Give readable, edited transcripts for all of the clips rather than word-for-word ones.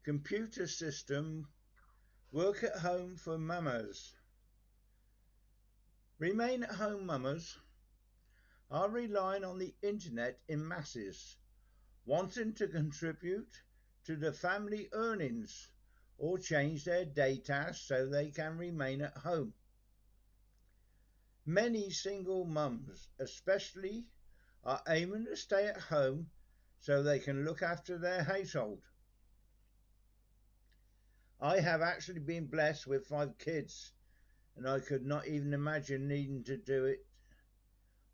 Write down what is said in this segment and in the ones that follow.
Computer system work at home for mamas. Remain at home mamas are relying on the internet in masses, wanting to contribute to the family earnings or change their day tasks so they can remain at home. Many single mums especially are aiming to stay at home so they can look after their household. I have actually been blessed with 5 kids, and I could not even imagine needing to do it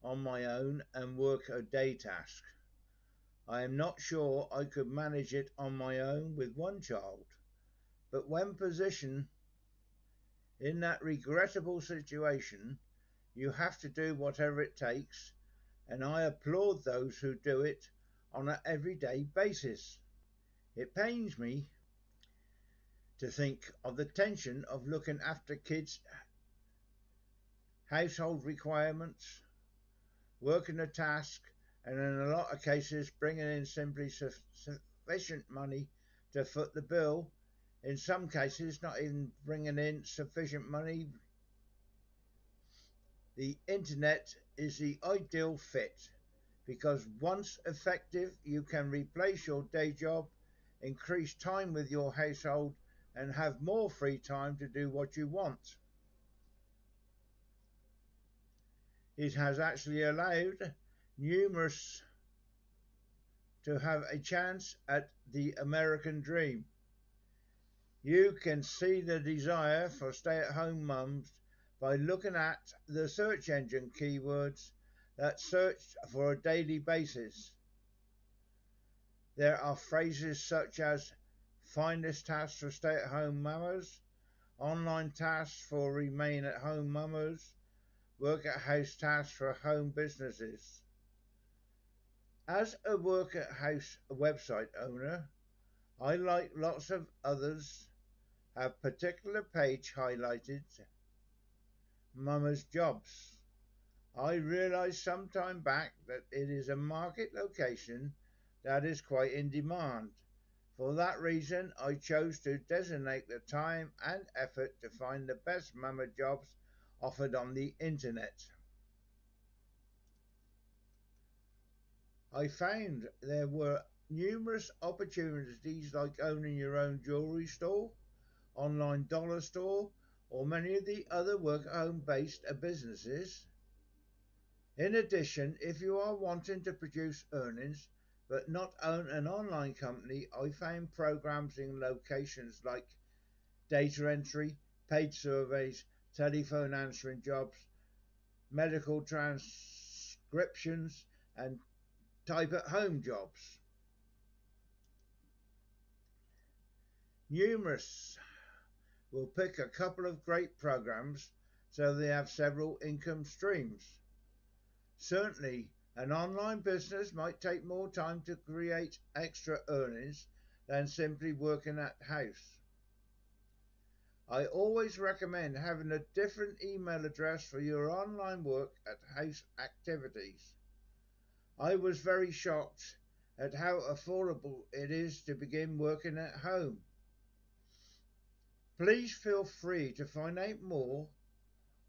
on my own and work a day task. I am not sure I could manage it on my own with one child, but when positioned in that regrettable situation, you have to do whatever it takes, and I applaud those who do it on an everyday basis. It pains me to think of the tension of looking after kids' household requirements, working a task, and in a lot of cases bringing in simply sufficient money to foot the bill. In some cases, not even bringing in sufficient money. The internet is the ideal fit because once effective, you can replace your day job, increase time with your household, and have more free time to do what you want. It has actually allowed numerous to have a chance at the American dream. You can see the desire for stay-at-home mums by looking at the search engine keywords that search for a daily basis. There are phrases such as finest tasks for stay-at-home mamas, online tasks for remain-at-home mamas, work-at-house tasks for home businesses. As a work-at-house website owner, I, like lots of others, have particular page highlighted Mama's Jobs. I realized some time back that it is a market location that is quite in demand. For that reason, I chose to designate the time and effort to find the best mama jobs offered on the internet. I found there were numerous opportunities like owning your own jewelry store, online dollar store, or many of the other work-at-home based businesses. In addition, if you are wanting to produce earnings but not own an online company, I found programs in locations like data entry, paid surveys, telephone answering jobs, medical transcriptions, and type at home jobs. Numerous will pick a couple of great programs so they have several income streams. Certainly, an online business might take more time to create extra earnings than simply working at house. I always recommend having a different email address for your online work at house activities. I was very shocked at how affordable it is to begin working at home. Please feel free to find out more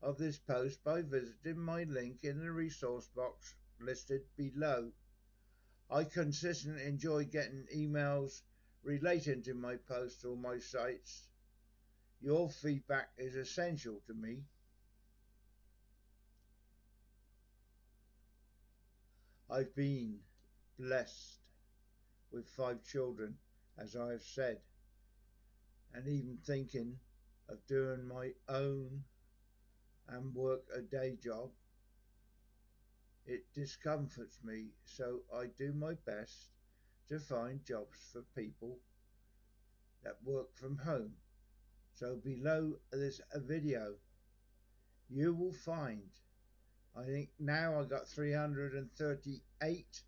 of this post by visiting my link in the resource box listed below. I consistently enjoy getting emails relating to my posts or my sites. Your feedback is essential to me. I've been blessed with 5 children, as I have said, and even thinking of doing my own and work a day job. It discomforts me, so I do my best to find jobs for people that work from home. So below this video, you will find, I think now I got 338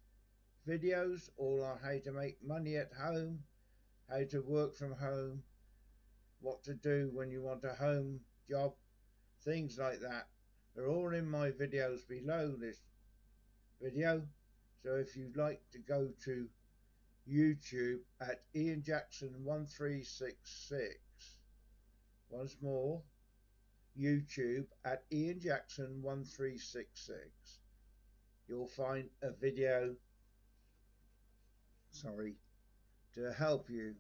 videos, all on how to make money at home, how to work from home, what to do when you want a home job, things like that. They're all in my videos below this video. So if you'd like to go to YouTube at Ian Jackson 1366. Once more, YouTube at Ian Jackson 1366. You'll find a video, to help you.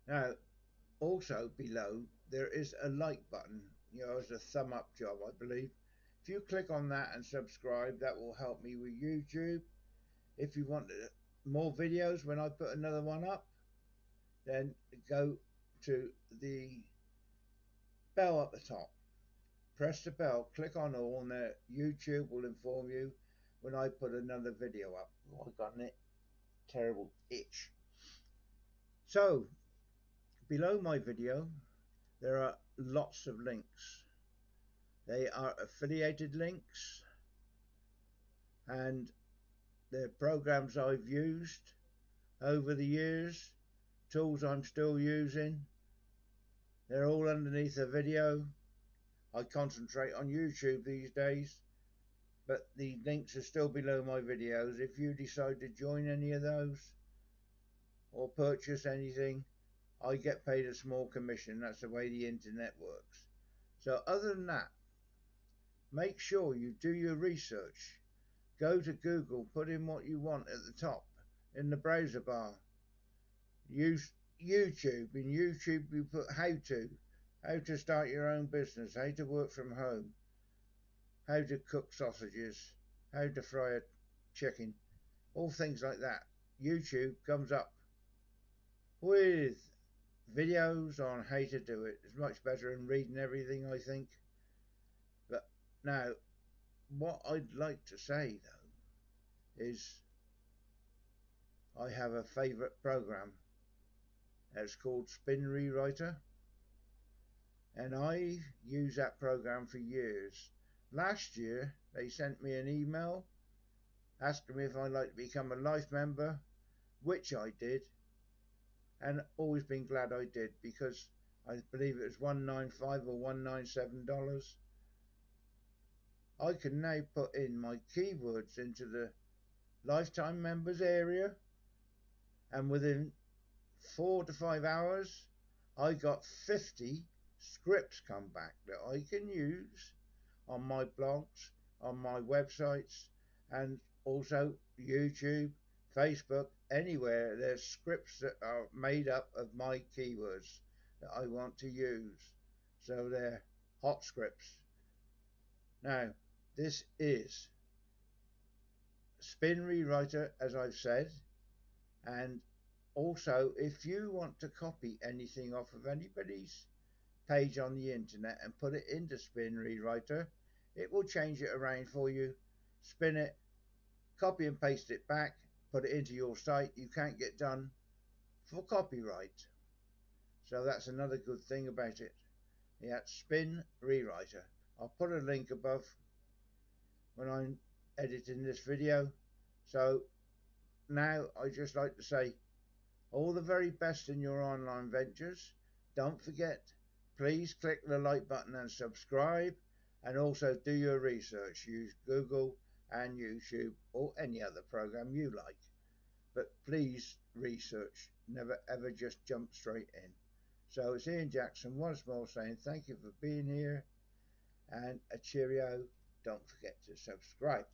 Now, also below there is a like button, as a thumb up job, I believe. If you click on that and subscribe, that will help me with YouTube. If you want more videos when I put another one up, then go to the bell at the top. Press the bell, click on all, and YouTube will inform you when I put another video up. Oh, I've got a terrible itch. So, below my video, there are lots of links. They are affiliated links, and they're programs I've used over the years, tools I'm still using. They're all underneath the video. I concentrate on YouTube these days, but the links are still below my videos. If you decide to join any of those or purchase anything, I get paid a small commission. That's the way the internet works. So other than that, make sure you do your research. Go to Google, put in what you want at the top in the browser bar. Use YouTube. In YouTube you put how to start your own business, how to work from home, how to cook sausages, how to fry a chicken, all things like that. YouTube comes up with videos on how to do it. It's much better than reading everything, I think. But now, what I'd like to say though is I have a favourite program. It's called Spin Rewriter, and I used that program for years. Last year they sent me an email asking me if I'd like to become a life member, which I did, and always been glad I did, because I believe it was $195 or $197. I can now put in my keywords into the lifetime members area, and within 4 to 5 hours I got 50 scripts come back that I can use on my blogs, on my websites, and also YouTube, Facebook, anywhere. There's scripts that are made up of my keywords that I want to use. So they're hot scripts. Now, this is Spin Rewriter, as I've said, and also if you want to copy anything off of anybody's page on the internet and put it into Spin Rewriter, it will change it around for you, spin it, copy and paste it back, put it into your site. You can't get done for copyright. So that's another good thing about it. Yeah, Spin Rewriter. I'll put a link above when I'm editing this video. So now I just like to say all the very best in your online ventures. Don't forget, please click the like button and subscribe, and also do your research. Use Google and YouTube or any other program you like, but please research. Never ever just jump straight in. So it's Ian Jackson once more saying thank you for being here, and a cheerio. Don't forget to subscribe.